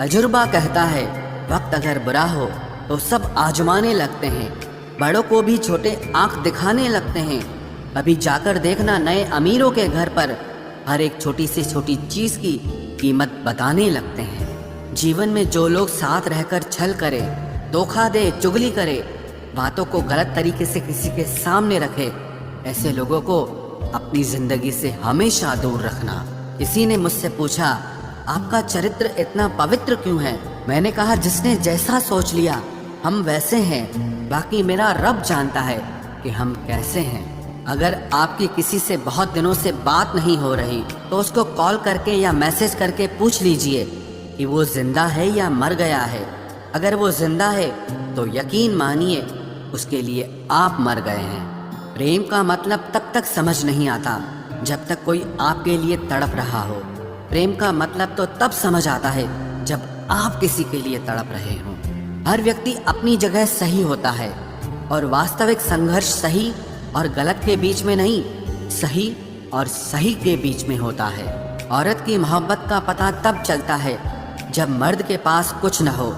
तजुर्बा कहता है वक्त अगर बुरा हो तो सब आजमाने लगते हैं, बड़ों को भी छोटे आंख दिखाने लगते हैं। अभी जाकर देखना नए अमीरों के घर पर हर एक छोटी से छोटी चीज की कीमत बताने लगते हैं। जीवन में जो लोग साथ रहकर छल करे, धोखा दे, चुगली करे, बातों को गलत तरीके से किसी के सामने रखे, ऐसे लोगों को अपनी जिंदगी से हमेशा दूर रखना। किसी ने मुझसे पूछा, आपका चरित्र इतना पवित्र क्यों है? मैंने कहा, जिसने जैसा सोच लिया हम वैसे हैं, बाकी मेरा रब जानता है कि हम कैसे हैं। अगर आपकी किसी से बहुत दिनों से बात नहीं हो रही तो उसको कॉल करके या मैसेज करके पूछ लीजिए कि वो जिंदा है या मर गया है। अगर वो जिंदा है तो यकीन मानिए उसके लिए आप मर गए हैं। प्रेम का मतलब तब तक समझ नहीं आता जब तक कोई आपके लिए तड़प रहा हो। प्रेम का मतलब तो तब समझ आता है जब आप किसी के लिए तड़प रहे हों। हर व्यक्ति अपनी जगह सही होता है और वास्तविक संघर्ष सही और गलत के बीच में नहीं, सही और सही के बीच में होता है। औरत की मोहब्बत का पता तब चलता है जब मर्द के पास कुछ न हो,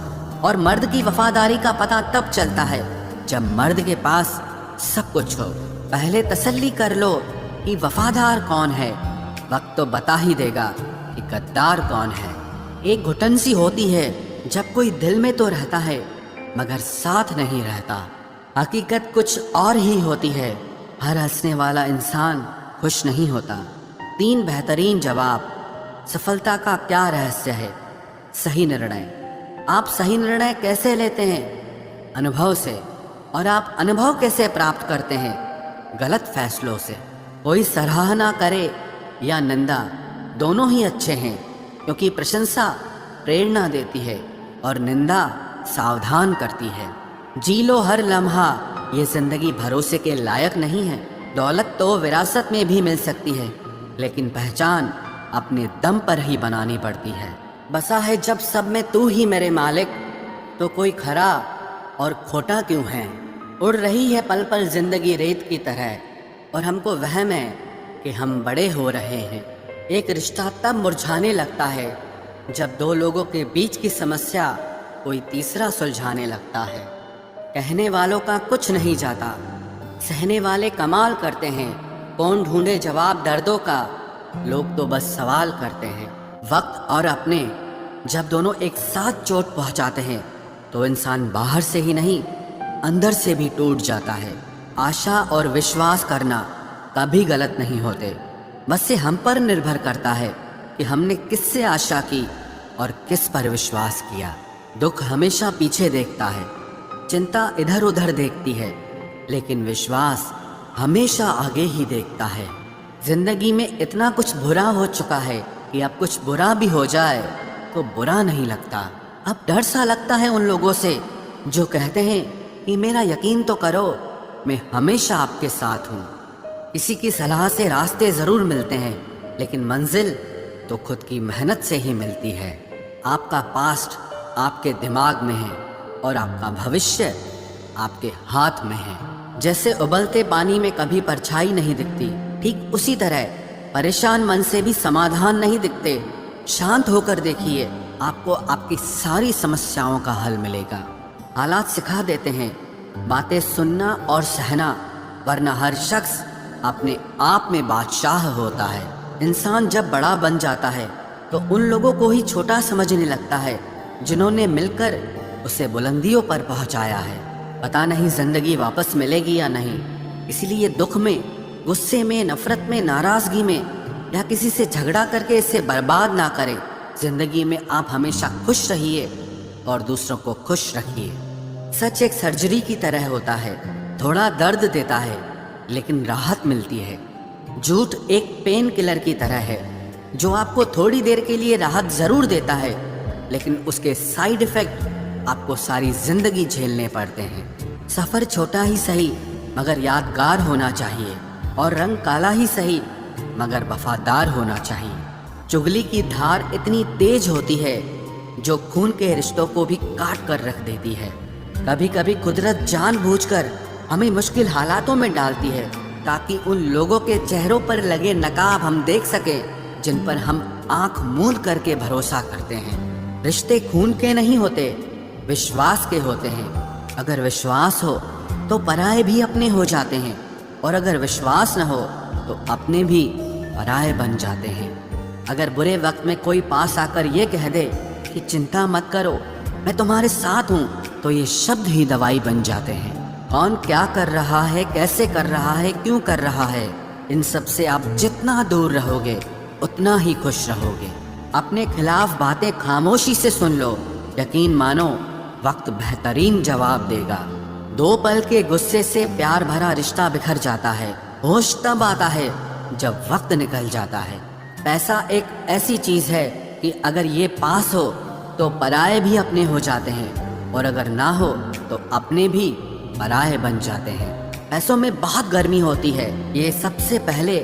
और मर्द की वफादारी का पता तब चलता है जब मर्द के पास सब कुछ हो। पहले तसल्ली कर लो कि वफादार कौन है, वक्त तो बता ही देगा कि गद्दार कौन है। एक घुटन सी होती है जब कोई दिल में तो रहता है मगर साथ नहीं रहता। हकीकत कुछ और ही होती है, हर हंसने वाला इंसान खुश नहीं होता। 3 बेहतरीन जवाब। सफलता का क्या रहस्य है? सही निर्णय। आप सही निर्णय कैसे लेते हैं? अनुभव से। और आप अनुभव कैसे प्राप्त करते हैं? गलत फैसलों से। कोई सराहना करे या निंदा, दोनों ही अच्छे हैं, क्योंकि प्रशंसा प्रेरणा देती है और निंदा सावधान करती है। जी लो हर लम्हा, ये जिंदगी भरोसे के लायक नहीं है। दौलत तो विरासत में भी मिल सकती है, लेकिन पहचान अपने दम पर ही बनानी पड़ती है। बसा है जब सब में तू ही मेरे मालिक, तो कोई खरा और खोटा क्यों है? उड़ रही है पल पल जिंदगी रेत की तरह, और हमको वहम है कि हम बड़े हो रहे हैं। एक रिश्ता तब मुरझाने लगता है जब 2 लोगों के बीच की समस्या कोई तीसरा सुलझाने लगता है। कहने वालों का कुछ नहीं जाता, सहने वाले कमाल करते हैं। कौन ढूंढे जवाब दर्दों का, लोग तो बस सवाल करते हैं। वक्त और अपने जब दोनों एक साथ चोट पहुंचाते हैं तो इंसान बाहर से ही नहीं अंदर से भी टूट जाता है। आशा और विश्वास करना कभी गलत नहीं होते, बस ये हम पर निर्भर करता है कि हमने किससे आशा की और किस पर विश्वास किया। दुख हमेशा पीछे देखता है, चिंता इधर उधर देखती है, लेकिन विश्वास हमेशा आगे ही देखता है। जिंदगी में इतना कुछ बुरा हो चुका है कि अब कुछ बुरा भी हो जाए तो बुरा नहीं लगता। अब डर सा लगता है उन लोगों से जो कहते हैं कि मेरा यकीन तो करो, मैं हमेशा आपके साथ हूँ। किसी की सलाह से रास्ते ज़रूर मिलते हैं, लेकिन मंजिल तो खुद की मेहनत से ही मिलती है। आपका पास्ट आपके दिमाग में है और आपका भविष्य आपके हाथ में है। जैसे उबलते पानी में कभी परछाई नहीं दिखती, ठीक उसी तरह परेशान मन से भी समाधान नहीं दिखते। शांत होकर देखिए, आपको आपकी सारी समस्याओं का हल मिलेगा। हालात सिखा देते हैं बातें सुनना और सहना, वरना हर शख्स अपने आप में बादशाह होता है। इंसान जब बड़ा बन जाता है तो उन लोगों को ही छोटा समझने लगता है जिन्होंने मिलकर उसे बुलंदियों पर पहुंचाया है। पता नहीं जिंदगी वापस मिलेगी या नहीं, इसीलिए दुख में, गुस्से में, नफरत में, नाराजगी में या किसी से झगड़ा करके इसे बर्बाद ना करें। जिंदगी में आप हमेशा खुश रहिए और दूसरों को खुश रखिए। सच एक सर्जरी की तरह होता है, थोड़ा दर्द देता है लेकिन राहत मिलती है। झूठ एक पेन किलर की तरह है जो आपको थोड़ी देर के लिए राहत जरूर देता है, लेकिन उसके साइड इफेक्ट आपको सारी जिंदगी झेलने पड़ते हैं। सफर छोटा ही सही मगर यादगार होना चाहिए, और रंग काला ही सही मगर वफादार होना चाहिए। चुगली की धार इतनी तेज होती है जो खून के रिश्तों को भी काट कर रख देती है। कभी कभी कुदरत जानबूझकर हमें मुश्किल हालातों में डालती है ताकि उन लोगों के चेहरों पर लगे नकाब हम देख सकें जिन पर हम आंख मूंद करके भरोसा करते हैं। रिश्ते खून के नहीं होते, विश्वास के होते हैं। अगर विश्वास हो तो पराये भी अपने हो जाते हैं, और अगर विश्वास न हो तो अपने भी पराये बन जाते हैं। अगर बुरे वक्त में कोई पास आकर ये कह दे कि चिंता मत करो, मैं तुम्हारे साथ हूँ, तो ये शब्द ही दवाई बन जाते हैं। कौन क्या कर रहा है, कैसे कर रहा है, क्यों कर रहा है, इन सब से आप जितना दूर रहोगे उतना ही खुश रहोगे। अपने खिलाफ बातें खामोशी से सुन लो, यकीन मानो वक्त बेहतरीन जवाब देगा। 2 पल के गुस्से से प्यार भरा रिश्ता बिखर जाता है। होश तब आता है जब वक्त निकल जाता है। पैसा एक ऐसी चीज है कि अगर ये पास हो तो पराये भी अपने हो जाते हैं, और अगर ना हो तो अपने भी पराये बन जाते हैं। पैसों में बहुत गर्मी होती है, ये सबसे पहले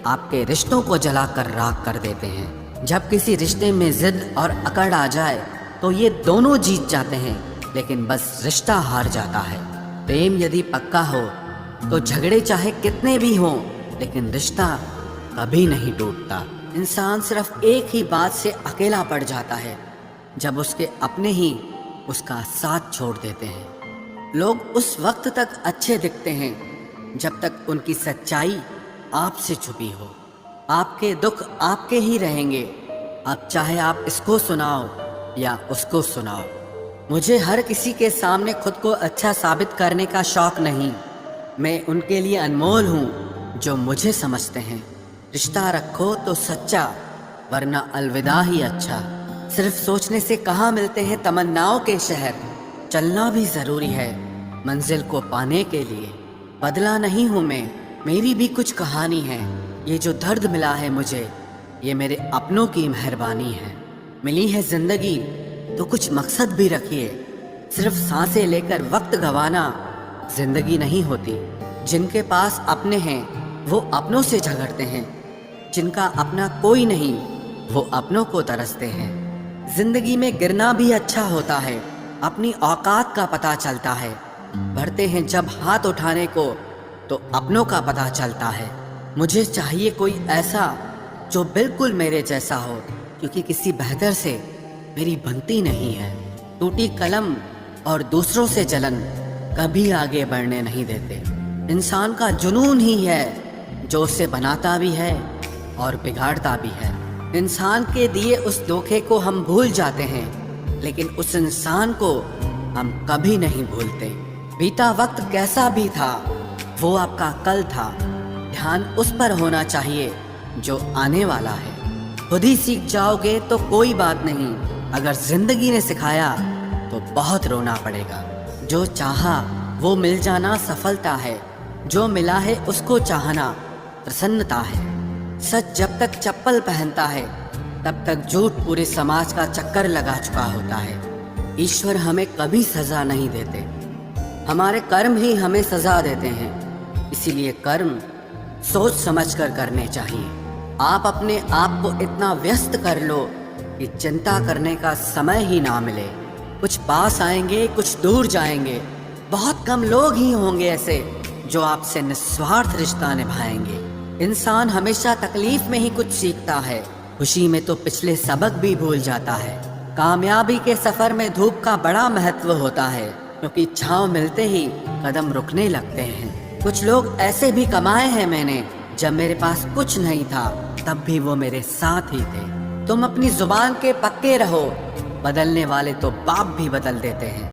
आपके रिश्तों को जलाकर राख कर देते हैं। जब किसी रिश्ते में जिद और अकड़ आ जाए तो ये दोनों जीत जाते हैं, लेकिन बस रिश्ता हार जाता है। प्रेम यदि पक्का हो तो झगड़े चाहे कितने भी हों, लेकिन रिश्ता कभी नहीं टूटता। इंसान सिर्फ एक ही बात से अकेला पड़ जाता है, जब उसके अपने ही उसका साथ छोड़ देते हैं। लोग उस वक्त तक अच्छे दिखते हैं जब तक उनकी सच्चाई आपसे छुपी हो। आपके दुख आपके ही रहेंगे, अब चाहे आप इसको सुनाओ या उसको सुनाओ। मुझे हर किसी के सामने खुद को अच्छा साबित करने का शौक नहीं। मैं उनके लिए अनमोल हूँ जो मुझे समझते हैं। रिश्ता रखो तो सच्चा, वरना अलविदा ही अच्छा। सिर्फ सोचने से कहाँ मिलते हैं तमन्नाओं के शहर। चलना भी जरूरी है मंजिल को पाने के लिए। बदला नहीं हूँ मैं, मेरी भी कुछ कहानी है। ये जो दर्द मिला है मुझे, ये मेरे अपनों की मेहरबानी है। मिली है जिंदगी तो कुछ मकसद भी रखिए। सिर्फ सांसें लेकर वक्त गंवाना जिंदगी नहीं होती। जिनके पास अपने हैं वो अपनों से झगड़ते हैं, जिनका अपना कोई नहीं वो अपनों को तरसते हैं। जिंदगी में गिरना भी अच्छा होता है, अपनी औकात का पता चलता है। बढ़ते हैं जब हाथ उठाने को तो अपनों का पता चलता है। मुझे चाहिए कोई ऐसा जो बिल्कुल मेरे जैसा हो, क्योंकि किसी बेहतर से मेरी बनती नहीं है। टूटी कलम और दूसरों से जलन कभी आगे बढ़ने नहीं देते। इंसान का जुनून ही है जो उसे बनाता भी है और बिगाड़ता भी है। इंसान के दिए उस धोखे को हम भूल जाते हैं, लेकिन उस इंसान को हम कभी नहीं भूलते। बीता वक्त कैसा भी था, वो आपका कल था। ध्यान उस पर होना चाहिए जो आने वाला है। खुद ही सीख जाओगे तो कोई बात नहीं, अगर जिंदगी ने सिखाया तो बहुत रोना पड़ेगा। जो चाहा वो मिल जाना सफलता है, जो मिला है उसको चाहना प्रसन्नता है। सच जब तक चप्पल पहनता है तब तक झूठ पूरे समाज का चक्कर लगा चुका होता है। ईश्वर हमें कभी सजा नहीं देते, हमारे कर्म ही हमें सजा देते हैं। इसीलिए कर्म सोच समझकर करने चाहिए। आप अपने आप को इतना व्यस्त कर लो कि चिंता करने का समय ही ना मिले। कुछ पास आएंगे, कुछ दूर जाएंगे। बहुत कम लोग ही होंगे ऐसे जो आपसे निस्वार्थ रिश्ता निभाएंगे। इंसान हमेशा तकलीफ में ही कुछ सीखता है, खुशी में तो पिछले सबक भी भूल जाता है। कामयाबी के सफर में धूप का बड़ा महत्व होता है, क्योंकि छांव मिलते ही कदम रुकने लगते हैं। कुछ लोग ऐसे भी कमाए हैं मैंने, जब मेरे पास कुछ नहीं था तब भी वो मेरे साथ ही थे। तुम अपनी जुबान के पक्के रहो, बदलने वाले तो बाप भी बदल देते हैं।